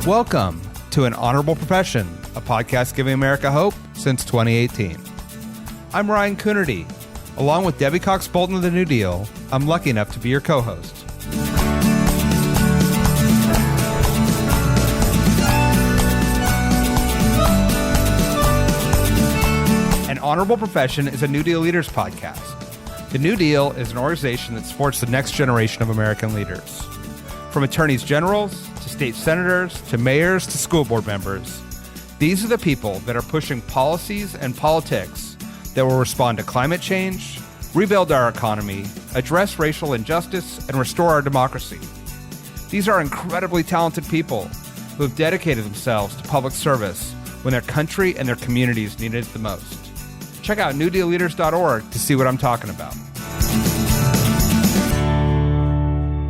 Welcome to An Honorable Profession, a podcast giving America hope since 2018. I'm Ryan Coonerty. Along with Debbie Cox Bolton of the New Deal, I'm lucky enough to be your co-host. An Honorable Profession is a New Deal Leaders podcast. The New Deal is an organization that supports the next generation of American leaders. From attorneys generals to state senators to mayors to school board members, these are the people that are pushing policies and politics that will respond to climate change, rebuild our economy, address racial injustice, and restore our democracy. These are incredibly talented people who have dedicated themselves to public service when their country and their communities needed it the most. Check out newdealleaders.org to see what I'm talking about.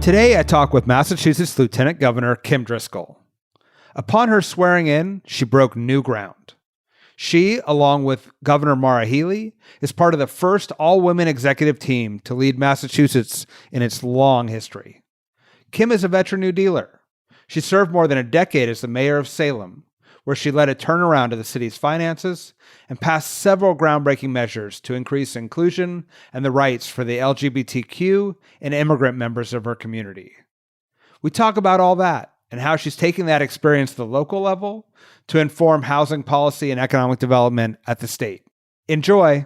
Today, I talk with Massachusetts Lieutenant Governor Kim Driscoll. Upon her swearing in, she broke new ground. She, along with Governor Maura Healey, is part of the first all-women executive team to lead Massachusetts in its long history. Kim is a veteran New Dealer. She served more than a decade as the Mayor of Salem, where she led a turnaround of the city's finances and passed several groundbreaking measures to increase inclusion and the rights for the LGBTQ and immigrant members of her community. We talk about all that and how she's taking that experience to the local level to inform housing policy and economic development at the state. Enjoy.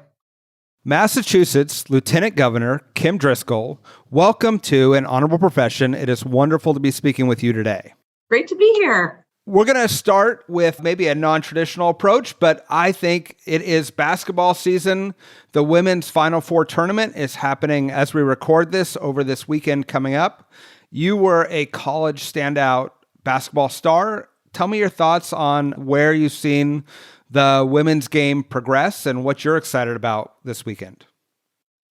Massachusetts Lieutenant Governor Kim Driscoll, welcome to An Honorable Profession. It is wonderful to be speaking with you today. Great to be here. We're going to start with maybe a non-traditional approach, but I think it is basketball season. The women's Final Four tournament is happening as we record this over this weekend coming up. You were a college standout basketball star. Tell me your thoughts on where you've seen the women's game progress and what you're excited about this weekend.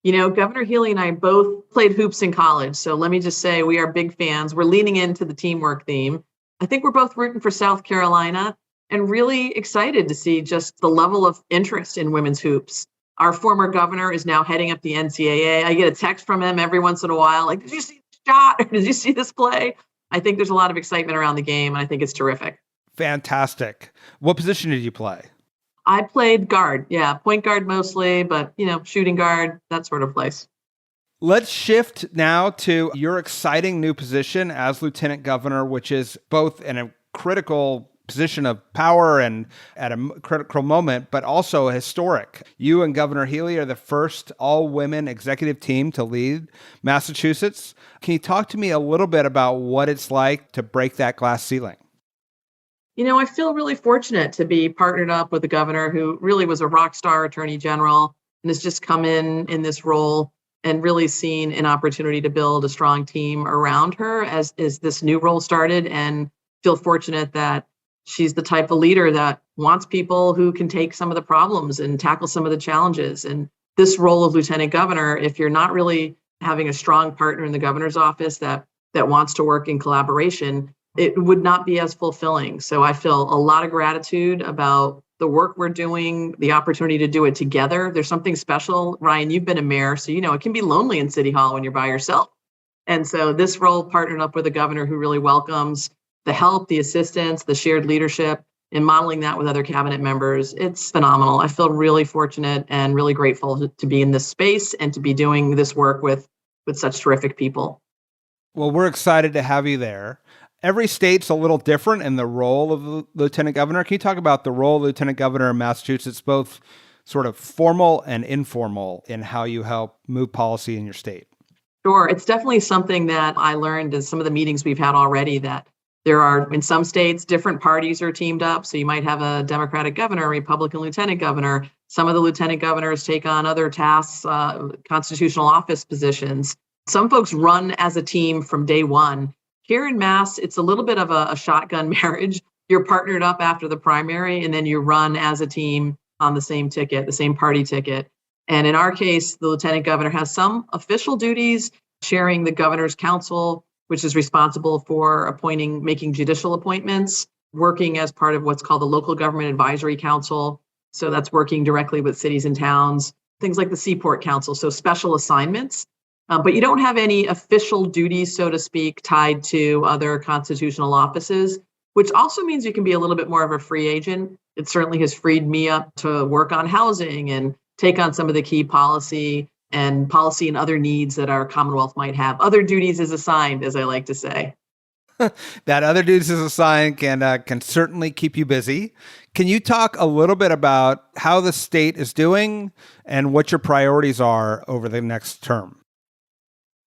You know, Governor Healey and I both played hoops in college, so let me just say we are big fans. We're leaning into the teamwork theme. I think we're both rooting for South Carolina and really excited to see just the level of interest in women's hoops. Our former governor is now heading up the NCAA. I get a text from him every once in a while, like, did you see this shot? Or did you see this play? I think there's a lot of excitement around the game, and I think it's terrific. Fantastic. What position did you play? I played guard. Yeah, point guard mostly, but, shooting guard, that sort of place. Let's shift now to your exciting new position as Lieutenant Governor, which is both in a critical position of power and at a critical moment, but also historic. You and Governor Healey are the first all-women executive team to lead Massachusetts. Can you talk to me a little bit about what it's like to break that glass ceiling? I feel really fortunate to be partnered up with a governor who really was a rock star attorney general and has just come in this role and really seen an opportunity to build a strong team around her as this new role started, and feel fortunate that she's the type of leader that wants people who can take some of the problems and tackle some of the challenges. And this role of lieutenant governor, if you're not really having a strong partner in the governor's office that wants to work in collaboration, it would not be as fulfilling. So I feel a lot of gratitude about the work we're doing, the opportunity to do it together. There's something special. Ryan, you've been a mayor, so it can be lonely in City Hall when you're by yourself. And so this role partnered up with a governor who really welcomes the help, the assistance, the shared leadership, and modeling that with other cabinet members. It's phenomenal. I feel really fortunate and really grateful to be in this space and to be doing this work with such terrific people. Well, we're excited to have you there. Every state's a little different in the role of the lieutenant governor. Can you talk about the role of lieutenant governor in Massachusetts, both sort of formal and informal, in how you help move policy in your state? Sure. It's definitely something that I learned in some of the meetings we've had already, that there are, in some states, different parties are teamed up. So you might have a Democratic governor, a Republican lieutenant governor. Some of the lieutenant governors take on other tasks, constitutional office positions. Some folks run as a team from day one. Here in Mass, it's a little bit of a shotgun marriage. You're partnered up after the primary, and then you run as a team on the same ticket, the same party ticket. And in our case, the lieutenant governor has some official duties, chairing the governor's council, which is responsible for making judicial appointments, working as part of what's called the Local Government Advisory Council. So that's working directly with cities and towns, things like the Seaport Council, so special assignments. But you don't have any official duties, so to speak, tied to other constitutional offices. which also means you can be a little bit more of a free agent. It certainly has freed me up to work on housing and take on some of the key policy and other needs that our Commonwealth might have. Other duties is assigned, as I like to say. That other duties is assigned can certainly keep you busy. Can you talk a little bit about how the state is doing and what your priorities are over the next term?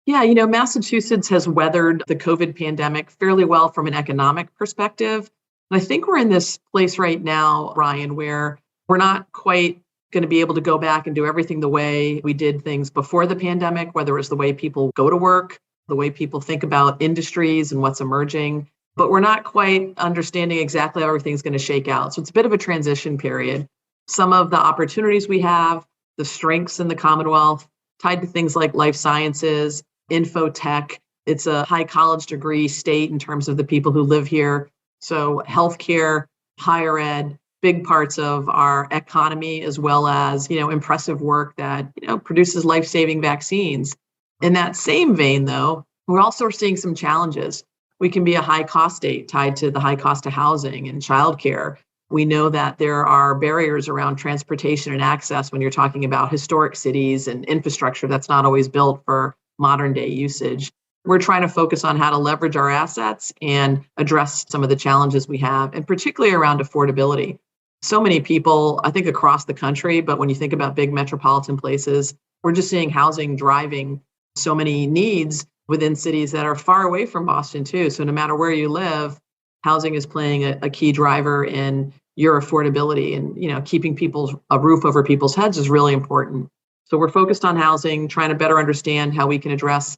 Yeah, Massachusetts has weathered the COVID pandemic fairly well from an economic perspective. And I think we're in this place right now, Ryan, where we're not quite going to be able to go back and do everything the way we did things before the pandemic, whether it's the way people go to work, the way people think about industries and what's emerging. But we're not quite understanding exactly how everything's going to shake out. So it's a bit of a transition period. Some of the opportunities we have, the strengths in the Commonwealth, tied to things like life sciences, info tech. It's a high college degree state in terms of the people who live here. So healthcare, higher ed, big parts of our economy, as well as, impressive work that, produces life-saving vaccines. In that same vein, though, we're also seeing some challenges. We can be a high cost state tied to the high cost of housing and childcare. We know that there are barriers around transportation and access when you're talking about historic cities and infrastructure that's not always built for modern day usage. We're trying to focus on how to leverage our assets and address some of the challenges we have, and particularly around affordability. So many people, I think, across the country, but when you think about big metropolitan places, we're just seeing housing driving so many needs within cities that are far away from Boston too. So no matter where you live, housing is playing a key driver in your affordability, and keeping a roof over people's heads is really important. So we're focused on housing, trying to better understand how we can address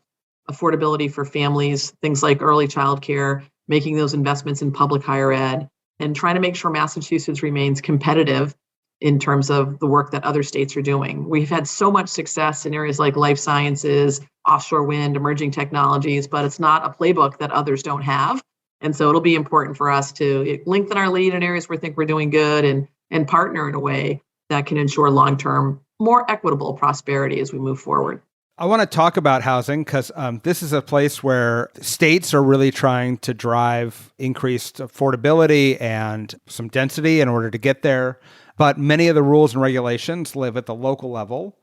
affordability for families, things like early childcare, making those investments in public higher ed, and trying to make sure Massachusetts remains competitive in terms of the work that other states are doing. We've had so much success in areas like life sciences, offshore wind, emerging technologies, but it's not a playbook that others don't have. And so it'll be important for us to lengthen our lead in areas where we think we're doing good, and partner in a way that can ensure long-term, more equitable prosperity as we move forward. I want to talk about housing because this is a place where states are really trying to drive increased affordability and some density in order to get there. But many of the rules and regulations live at the local level.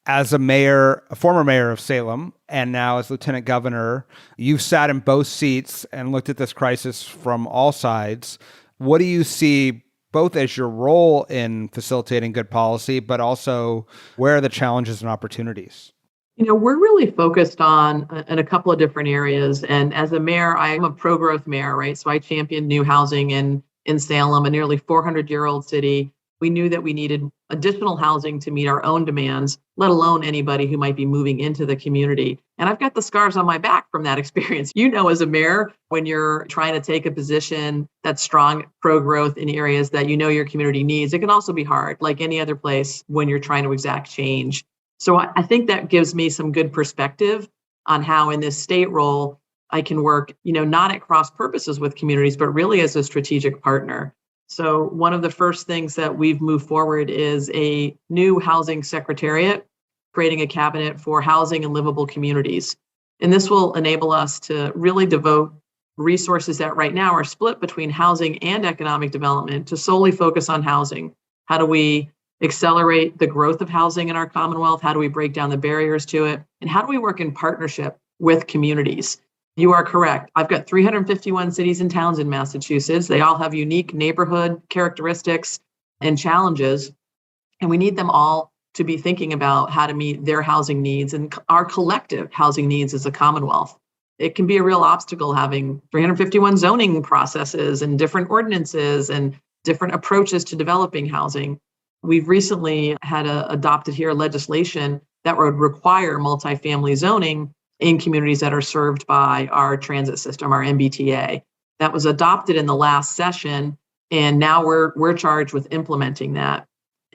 As a former mayor of Salem, and now as lieutenant governor, you've sat in both seats and looked at this crisis from all sides. What do you see both as your role in facilitating good policy, but also where are the challenges and opportunities? We're really focused on in a couple of different areas. And as a mayor, I'm a pro-growth mayor, right? So I championed new housing in Salem, a nearly 400-year-old city. We knew that we needed additional housing to meet our own demands, let alone anybody who might be moving into the community. And I've got the scars on my back from that experience. As a mayor, when you're trying to take a position that's strong pro-growth in areas that your community needs, it can also be hard, like any other place, when you're trying to exact change. So I think that gives me some good perspective on how in this state role, I can work, not at cross purposes with communities, but really as a strategic partner. So one of the first things that we've moved forward is a new housing secretariat, creating a cabinet for housing and livable communities. And this will enable us to really devote resources that right now are split between housing and economic development to solely focus on housing. How do we accelerate the growth of housing in our Commonwealth? How do we break down the barriers to it? And how do we work in partnership with communities? You are correct. I've got 351 cities and towns in Massachusetts. They all have unique neighborhood characteristics and challenges, and we need them all to be thinking about how to meet their housing needs and our collective housing needs as a Commonwealth. It can be a real obstacle having 351 zoning processes and different ordinances and different approaches to developing housing. We've recently had adopted here legislation that would require multifamily zoning in communities that are served by our transit system, our MBTA. That was adopted in the last session, and now we're charged with implementing that.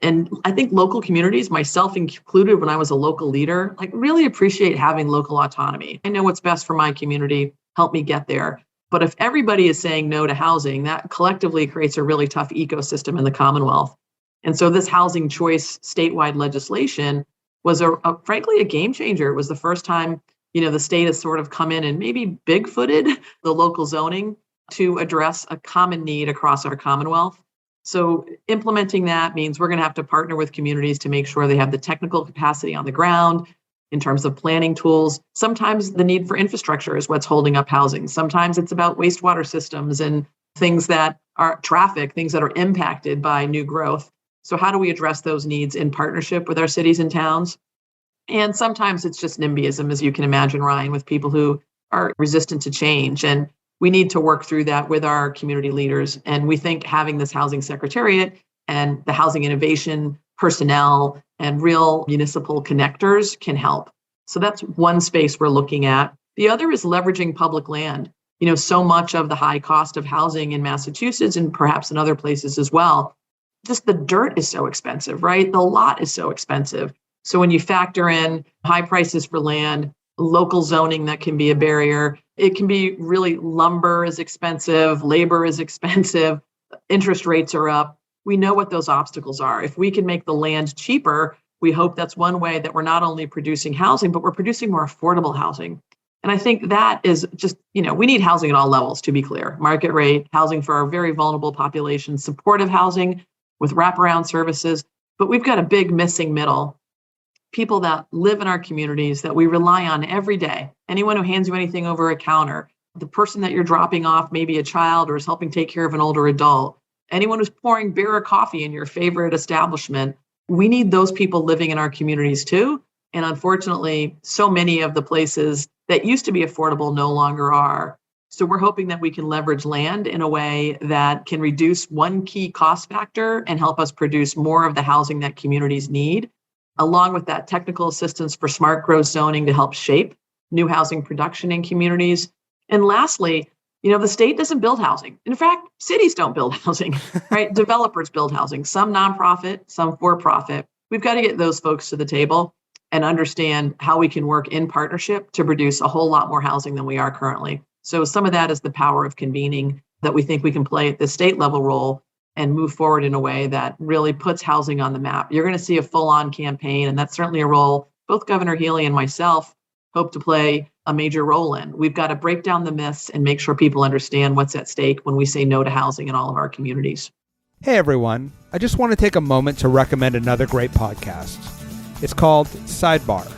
And I think local communities, myself included when I was a local leader, really appreciate having local autonomy. I know what's best for my community, help me get there. But if everybody is saying no to housing, that collectively creates a really tough ecosystem in the Commonwealth. And so this housing choice statewide legislation was frankly a game changer. It was the first time, the state has sort of come in and maybe big-footed the local zoning to address a common need across our Commonwealth. So implementing that means we're going to have to partner with communities to make sure they have the technical capacity on the ground in terms of planning tools. Sometimes the need for infrastructure is what's holding up housing. Sometimes it's about wastewater systems and things that are traffic, things that are impacted by new growth. So how do we address those needs in partnership with our cities and towns? And sometimes it's just NIMBYism, as you can imagine, Ryan, with people who are resistant to change. And we need to work through that with our community leaders. And we think having this housing secretariat and the housing innovation personnel and real municipal connectors can help. So that's one space we're looking at. The other is leveraging public land. So much of the high cost of housing in Massachusetts and perhaps in other places as well, just the dirt is so expensive, right? The lot is so expensive. So when you factor in high prices for land, local zoning that can be a barrier, it can be really lumber is expensive, labor is expensive, interest rates are up. We know what those obstacles are. If we can make the land cheaper, we hope that's one way that we're not only producing housing, but we're producing more affordable housing. And I think that is just, we need housing at all levels, to be clear. Market rate, housing for our very vulnerable population, supportive housing with wraparound services. But we've got a big missing middle. People that live in our communities that we rely on every day. Anyone who hands you anything over a counter, the person that you're dropping off, maybe a child or is helping take care of an older adult, anyone who's pouring beer or coffee in your favorite establishment. We need those people living in our communities too. And unfortunately, so many of the places that used to be affordable no longer are. So we're hoping that we can leverage land in a way that can reduce one key cost factor and help us produce more of the housing that communities need, along with that technical assistance for smart growth zoning to help shape new housing production in communities. And lastly, the state doesn't build housing. In fact, cities don't build housing, right? Developers build housing, some nonprofit, some for-profit. We've got to get those folks to the table and understand how we can work in partnership to produce a whole lot more housing than we are currently. So some of that is the power of convening that we think we can play at the state level role and move forward in a way that really puts housing on the map. You're going to see a full-on campaign, and that's certainly a role both Governor Healey and myself hope to play a major role in. We've got to break down the myths and make sure people understand what's at stake when we say no to housing in all of our communities. Hey everyone, I just want to take a moment to recommend another great podcast. It's called Sidebar.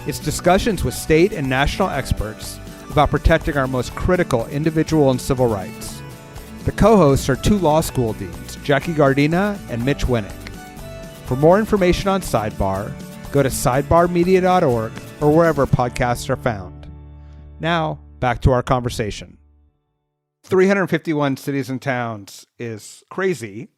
It's discussions with state and national experts about protecting our most critical individual and civil rights. The co-hosts are two law school deans, Jackie Gardina and Mitch Winnick. For more information on Sidebar, go to sidebarmedia.org or wherever podcasts are found. Now, back to our conversation. 351 cities and towns is crazy.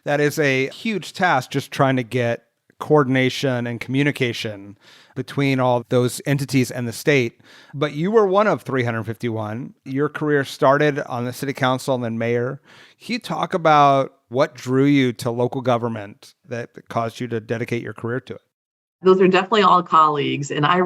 That is a huge task, just trying to get coordination and communication between all those entities and the state. But you were one of 351. Your career started on the city council and then mayor. Can you talk about what drew you to local government that caused you to dedicate your career to it? Those are definitely all colleagues. And I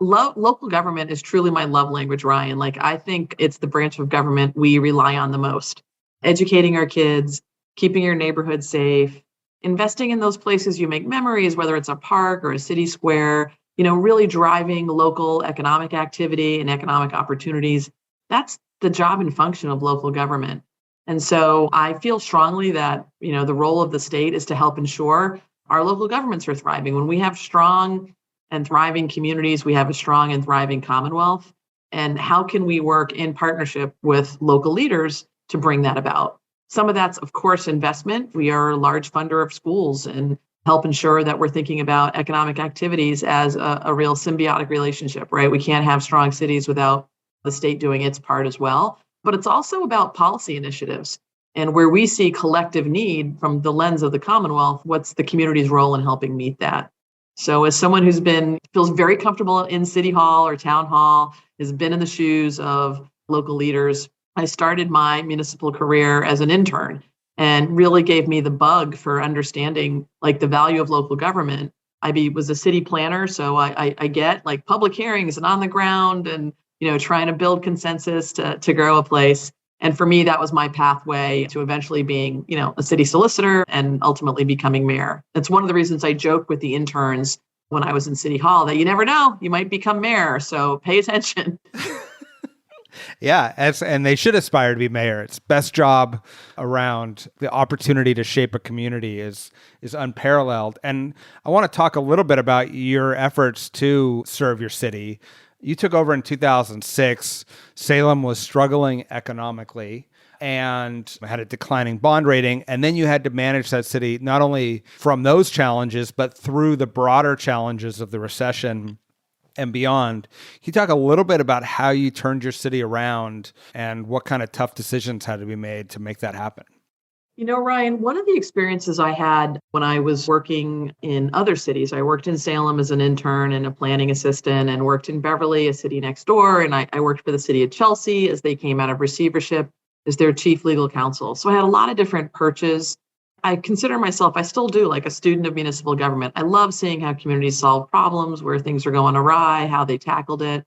love local government is truly my love language, Ryan. I think it's the branch of government we rely on the most. Educating our kids, keeping your neighborhood safe, investing in those places you make memories, whether it's a park or a city square, really driving local economic activity and economic opportunities. That's the job and function of local government. And so I feel strongly that, the role of the state is to help ensure our local governments are thriving. When we have strong and thriving communities, we have a strong and thriving Commonwealth. And how can we work in partnership with local leaders to bring that about? Some of that's, of course, investment. We are a large funder of schools and help ensure that we're thinking about economic activities as a real symbiotic relationship, right? We can't have strong cities without the state doing its part as well. But it's also about policy initiatives. And where we see collective need from the lens of the Commonwealth, what's the community's role in helping meet that? So as someone feels very comfortable in City Hall or Town Hall, has been in the shoes of local leaders, I started my municipal career as an intern and really gave me the bug for understanding the value of local government. I was a city planner, so I get public hearings and on the ground and trying to build consensus to grow a place. And for me, that was my pathway to eventually being, a city solicitor and ultimately becoming mayor. That's one of the reasons I joke with the interns when I was in City Hall that you never know, you might become mayor. So pay attention. Yeah, and they should aspire to be mayor. It's best job around. The opportunity to shape a community is unparalleled. And I want to talk a little bit about your efforts to serve your city. You took over in 2006. Salem was struggling economically and had a declining bond rating. And then you had to manage that city not only from those challenges, but through the broader challenges of the recession and beyond. Can you talk a little bit about how you turned your city around and what kind of tough decisions had to be made to make that happen? You know, Ryan, one of the experiences I had when I was working in other cities, I worked in Salem as an intern and a planning assistant, and worked in Beverly, a city next door. And I worked for the city of Chelsea as they came out of receivership as their chief legal counsel. So I had a lot of different perches. I consider myself, I still do, like a student of municipal government. I love seeing how communities solve problems, where things are going awry, how they tackled it.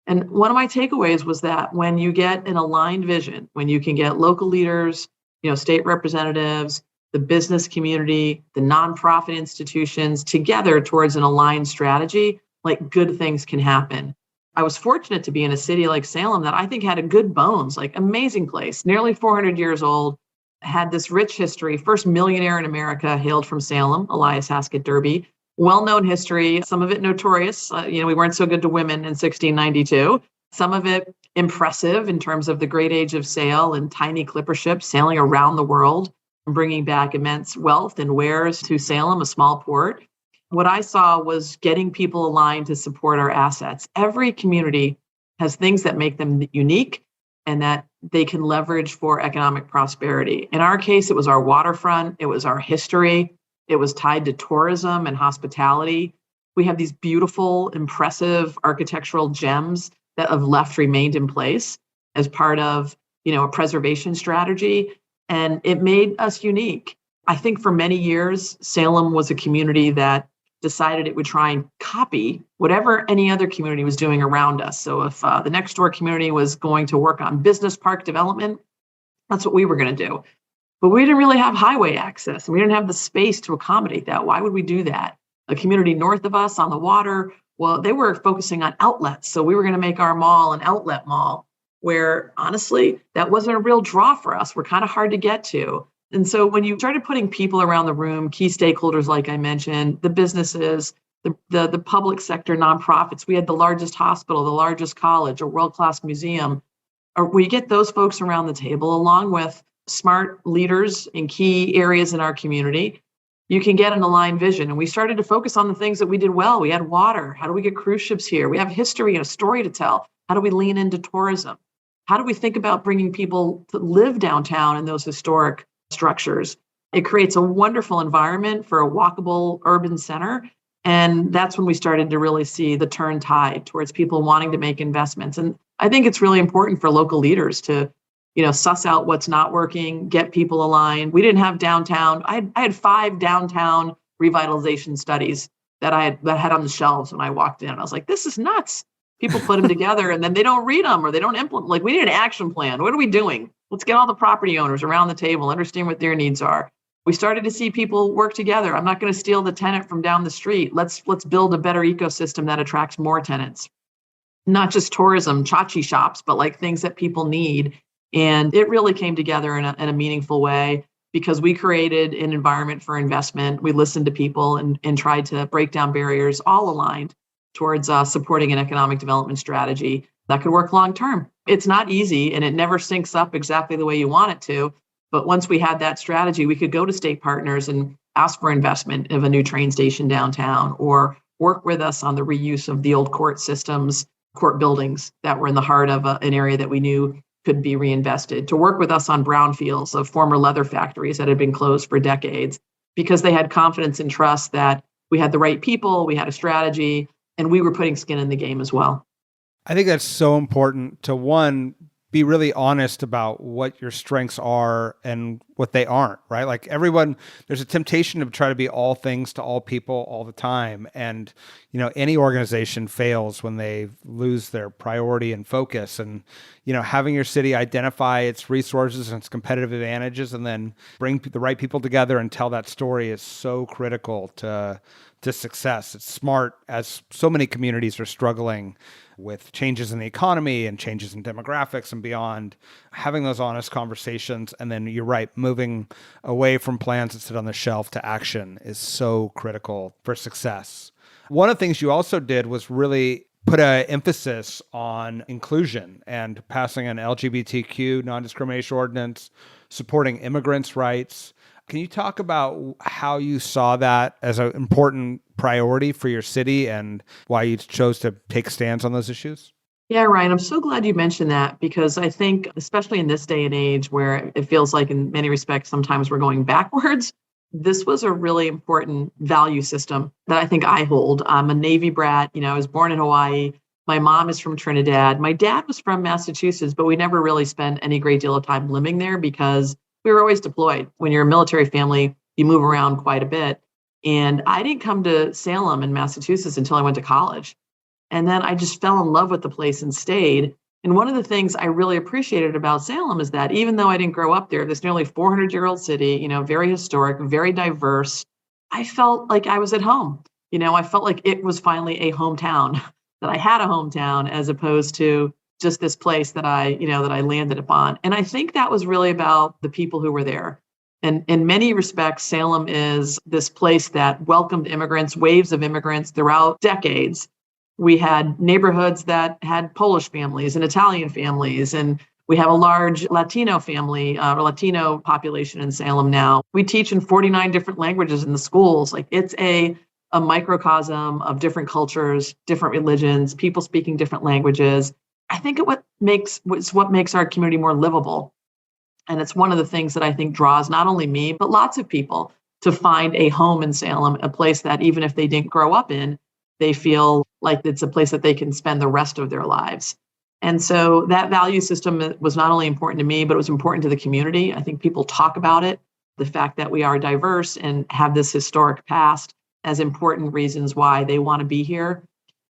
And one of my takeaways was that when you get an aligned vision, when you can get local leaders, state representatives, the business community, the nonprofit institutions together towards an aligned strategy, like good things can happen. I was fortunate to be in a city like Salem that I think had a good bones, like amazing place, nearly 400 years old, had this rich history. First millionaire in America hailed from Salem, Elias Haskett Derby. Well-known history, some of it notorious. We weren't so good to women in 1692. Some of it impressive in terms of the great age of sail and tiny clipper ships sailing around the world and bringing back immense wealth and wares to Salem, a small port. What I saw was getting people aligned to support our assets. Every community has things that make them unique and that they can leverage for economic prosperity. In our case, it was our waterfront, it was our history, it was tied to tourism and hospitality. We have these beautiful, impressive architectural gems that have remained in place as part of, a preservation strategy. And it made us unique. I think for many years, Salem was a community that decided it would try and copy whatever any other community was doing around us. So if the next door community was going to work on business park development, that's what we were going to do. But we didn't really have highway access, and we didn't have the space to accommodate that. Why would we do that? A community north of us on the water, well, they were focusing on outlets. So we were going to make our mall an outlet mall, where honestly, that wasn't a real draw for us. We're kind of hard to get to. And so when you started putting people around the room, key stakeholders, like I mentioned, the businesses, the public sector, nonprofits, we had the largest hospital, the largest college, a world-class museum. Or we get those folks around the table, along with smart leaders in key areas in our community, you can get an aligned vision. And we started to focus on the things that we did well. We had water. How do we get cruise ships here? We have history and a story to tell. How do we lean into tourism? How do we think about bringing people to live downtown in those historic structures? It creates a wonderful environment for a walkable urban center. And that's when we started to really see the turn tide towards people wanting to make investments. And I think it's really important for local leaders to suss out what's not working, get people aligned. We didn't have downtown. I had 5 downtown revitalization studies that I had on the shelves when I walked in. I was like, this is nuts. People put them together and then they don't read them or they don't implement. Like, we need an action plan. What are we doing? Let's get all the property owners around the table, understand what their needs are. We started to see people work together. I'm not going to steal the tenant from down the street. Let's build a better ecosystem that attracts more tenants. Not just tourism, tchotchke shops, but like things that people need. And it really came together in a meaningful way because we created an environment for investment. We listened to people and tried to break down barriers, all aligned towards supporting an economic development strategy that could work long term. It's not easy and it never syncs up exactly the way you want it to. But once we had that strategy, we could go to state partners and ask for investment of a new train station downtown, or work with us on the reuse of the old court systems, court buildings that were in the heart of an area that we knew could be reinvested, to work with us on brownfields of former leather factories that had been closed for decades, because they had confidence and trust that we had the right people, we had a strategy, and we were putting skin in the game as well. I think that's so important to, one, be really honest about what your strengths are and what they aren't, right? Like, everyone, there's a temptation to try to be all things to all people all the time. And, any organization fails when they lose their priority and focus. And, having your city identify its resources and its competitive advantages and then bring the right people together and tell that story is so critical to to success. It's smart, as so many communities are struggling with changes in the economy and changes in demographics and beyond. Having those honest conversations, and then you're right, moving away from plans that sit on the shelf to action is so critical for success. One of the things you also did was really put an emphasis on inclusion and passing an LGBTQ non-discrimination ordinance, supporting immigrants' rights. Can you talk about how you saw that as an important priority for your city and why you chose to take stands on those issues? Yeah, Ryan, I'm so glad you mentioned that because I think, especially in this day and age where it feels like in many respects, sometimes we're going backwards, this was a really important value system that I think I hold. I'm a Navy brat. I was born in Hawaii. My mom is from Trinidad. My dad was from Massachusetts, but we never really spent any great deal of time living there because we were always deployed. When you're a military family, you move around quite a bit. And I didn't come to Salem in Massachusetts until I went to college. And then I just fell in love with the place and stayed. And one of the things I really appreciated about Salem is that even though I didn't grow up there, this nearly 400-year-old city, very historic, very diverse, I felt like I was at home. I felt like it was finally a hometown, that I had a hometown as opposed to just this place that I landed upon. And I think that was really about the people who were there. And in many respects, Salem is this place that welcomed immigrants, waves of immigrants throughout decades. We had neighborhoods that had Polish families and Italian families, and we have a large Latino family, or Latino population in Salem now. We teach in 49 different languages in the schools. Like it's a microcosm of different cultures, different religions, people speaking different languages. I think it's what makes our community more livable. And it's one of the things that I think draws not only me, but lots of people to find a home in Salem, a place that even if they didn't grow up in, they feel like it's a place that they can spend the rest of their lives. And so that value system was not only important to me, but it was important to the community. I think people talk about it, the fact that we are diverse and have this historic past as important reasons why they want to be here.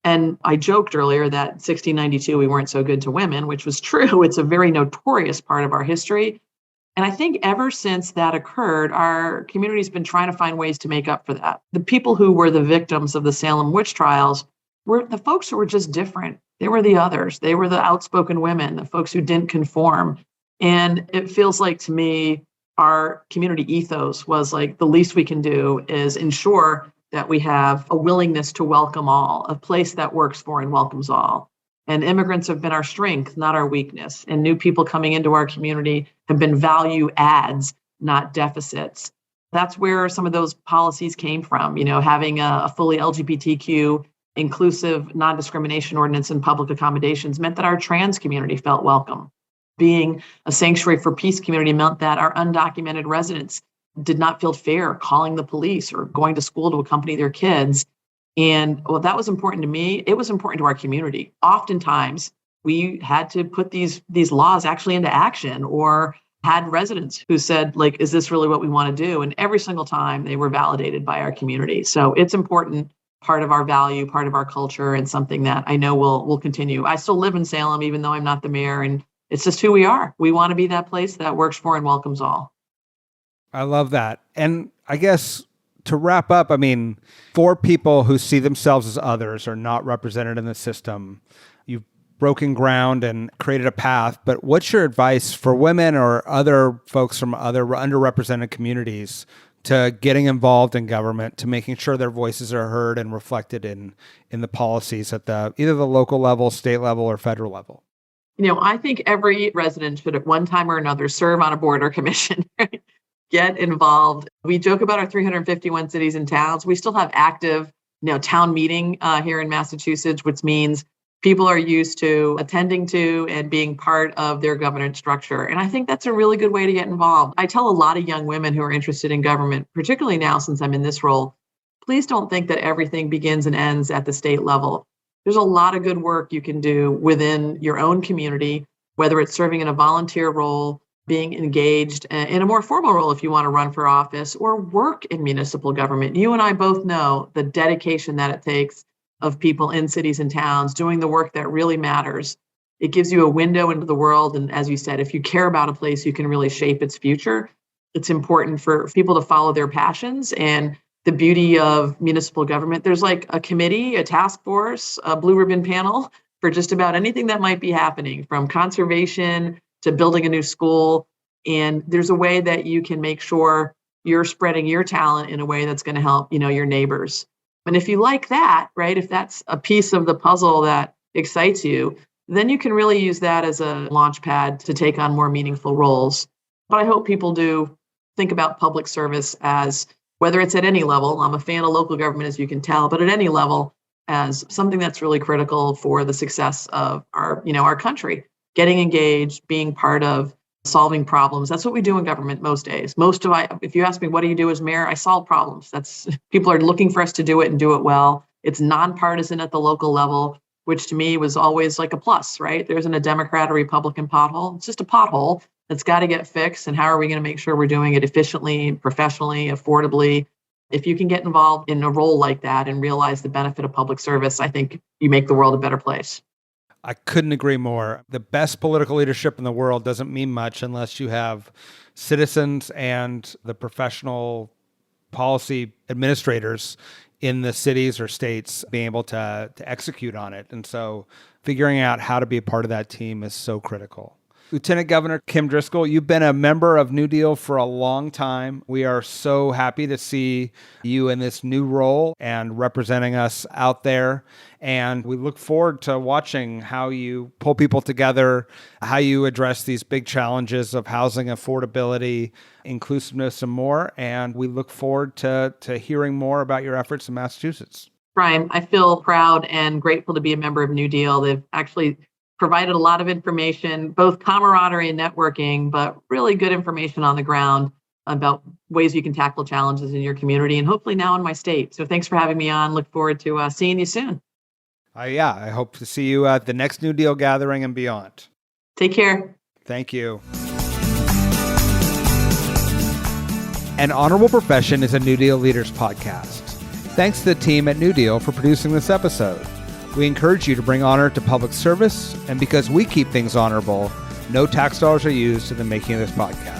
And I joked earlier that 1692, we weren't so good to women, which was true. It's a very notorious part of our history. And I think ever since that occurred, our community's been trying to find ways to make up for that. The people who were the victims of the Salem witch trials were the folks who were just different. They were the others. They were the outspoken women, the folks who didn't conform. And it feels like to me, our community ethos was like the least we can do is ensure that we have a willingness to welcome all, a place that works for and welcomes all. And immigrants have been our strength, not our weakness. And new people coming into our community have been value adds, not deficits. That's where some of those policies came from, having a fully LGBTQ inclusive non-discrimination ordinance and public accommodations meant that our trans community felt welcome. Being a sanctuary for peace community meant that our undocumented residents did not feel fear calling the police or going to school to accompany their kids. And well, that was important to me. It was important to our community. Oftentimes, we had to put these laws actually into action or had residents who said, like, is this really what we want to do? And every single time they were validated by our community. So it's important, part of our value, part of our culture, and something that I know will continue. I still live in Salem, even though I'm not the mayor. And it's just who we are. We want to be that place that works for and welcomes all. I love that. And I guess to wrap up, for people who see themselves as others or not represented in the system, you've broken ground and created a path. But what's your advice for women or other folks from other underrepresented communities to getting involved in government, to making sure their voices are heard and reflected in the policies at either the local level, state level, or federal level? I think every resident should at one time or another serve on a board or commission. Right? Get involved. We joke about our 351 cities and towns. We still have active, town meeting here in Massachusetts, which means people are used to attending to and being part of their governance structure. And I think that's a really good way to get involved. I tell a lot of young women who are interested in government, particularly now since I'm in this role, please don't think that everything begins and ends at the state level. There's a lot of good work you can do within your own community, whether it's serving in a volunteer role, being engaged in a more formal role if you want to run for office, or work in municipal government. You and I both know the dedication that it takes of people in cities and towns doing the work that really matters. It gives you a window into the world. And as you said, if you care about a place, you can really shape its future. It's important for people to follow their passions and the beauty of municipal government. There's like a committee, a task force, a blue ribbon panel for just about anything that might be happening, from conservation to building a new school. And there's a way that you can make sure you're spreading your talent in a way that's going to help, your neighbors. And if you like that, right, if that's a piece of the puzzle that excites you, then you can really use that as a launch pad to take on more meaningful roles. But I hope people do think about public service as, whether it's at any level, I'm a fan of local government, as you can tell, but at any level, as something that's really critical for the success of our country. Getting engaged, being part of solving problems. That's what we do in government most days. If you ask me, what do you do as mayor? I solve problems. People are looking for us to do it and do it well. It's nonpartisan at the local level, which to me was always like a plus, right? There isn't a Democrat or Republican pothole. It's just a pothole that's got to get fixed. And how are we going to make sure we're doing it efficiently, professionally, affordably? If you can get involved in a role like that and realize the benefit of public service, I think you make the world a better place. I couldn't agree more. The best political leadership in the world doesn't mean much unless you have citizens and the professional policy administrators in the cities or states being able to execute on it. And so figuring out how to be a part of that team is so critical. Lieutenant Governor Kim Driscoll, you've been a member of New Deal for a long time. We are so happy to see you in this new role and representing us out there. And we look forward to watching how you pull people together, how you address these big challenges of housing affordability, inclusiveness, and more. And we look forward to hearing more about your efforts in Massachusetts. Ryan, I feel proud and grateful to be a member of New Deal. They've actually provided a lot of information, both camaraderie and networking, but really good information on the ground about ways you can tackle challenges in your community and hopefully now in my state. So thanks for having me on. Look forward to seeing you soon. I hope to see you at the next New Deal gathering and beyond. Take care. Thank you. An Honorable Profession is a New Deal Leaders podcast. Thanks to the team at New Deal for producing this episode. We encourage you to bring honor to public service, and because we keep things honorable, no tax dollars are used in the making of this podcast.